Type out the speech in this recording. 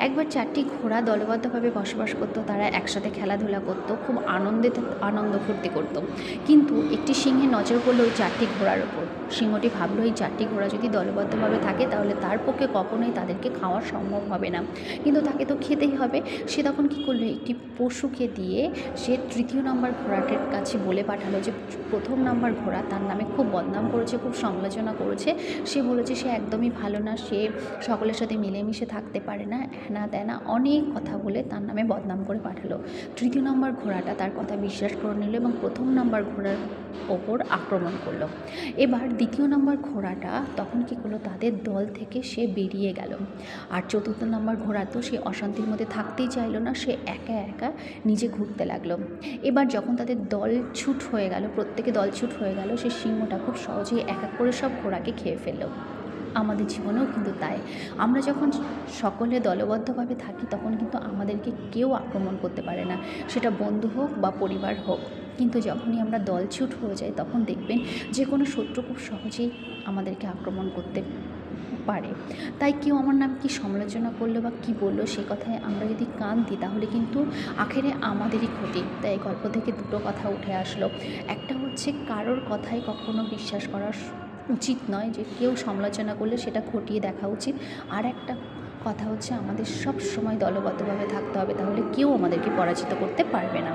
একবার 4টি ঘোড়া দলবদ্ধভাবে বসবাস করতো, তারা একসাথে খেলাধুলা করতো, খুব আনন্দ ফুর্তি করতো। কিন্তু একটি সিংহের নজর পড়লো ওই 4টি ঘোড়ার ওপর। সিংহটি ভাবলো এই 4টি ঘোড়া যদি দলবদ্ধভাবে থাকে তাহলে তার পক্ষে কখনোই তাদেরকে খাওয়া সম্ভব হবে না, কিন্তু তাকে তো খেতেই হবে। সে তখন কী করলো, একটি পশুকে দিয়ে সে 3য় নম্বর ঘোড়াটির কাছে বলে পাঠালো যে 1ম নম্বর ঘোড়া তার নামে খুব বদনাম করেছে, খুব সমালোচনা করেছে। সে বলেছে সে একদমই ভালো না, সে সকলের সাথে মিলেমিশে থাকতে পারে না, হ্যানা ত্যানা অনেক কথা বলে তার নামে বদনাম করে পাঠালো। 3য় নম্বর ঘোড়াটা তার কথা বিশ্বাস করে নিল এবং 1ম নম্বর ঘোড়ার ওপর আক্রমণ করলো। এবার 2য় নম্বর ঘোড়াটা তখন কী করলো, তাদের দল থেকে সে বেরিয়ে গেল। আর 4র্থ নম্বর ঘোড়া তো সে অশান্তির মধ্যে থাকতেই চাইলো না, সে একা একা নিজে ঘুরতে লাগলো। এবার যখন তাদের দলছুট হয়ে গেল, প্রত্যেকে দলছুট হয়ে গেল, সে সিংহটা খুব সহজেই এক এক করে সব ঘোড়াকে খেয়ে ফেললো। আমাদের জীবনেও কিন্তু তাই, আমরা যখন সকলে দলবদ্ধভাবে থাকি তখন কিন্তু আমাদেরকে কেউ আক্রমণ করতে পারে না, সেটা বন্ধু হোক বা পরিবার হোক। কিন্তু যখনই আমরা দলছুট হয়ে যাই তখন দেখবেন যে কোনো শত্রু খুব সহজেই আমাদেরকে আক্রমণ করতে পারে। তাই কেউ আমার নাম কি সমালোচনা করলো বা কী বললো সে কথায় আমরা যদি কান দিই তাহলে কিন্তু আখেরে আমাদেরই ক্ষতি। তাই এই গল্প থেকে দুটো কথা উঠে আসলো। একটা হচ্ছে কারোর কথায় কখনো বিশ্বাস করা উচিত নয়, যে কেউ সমালোচনা করলে সেটা খতিয়ে দেখা উচিত। আর একটা কথা হচ্ছে আমাদের সব সময় দলবদ্ধভাবে থাকতে হবে, তাহলে কেউ আমাদেরকে পরাজিত করতে পারবে না।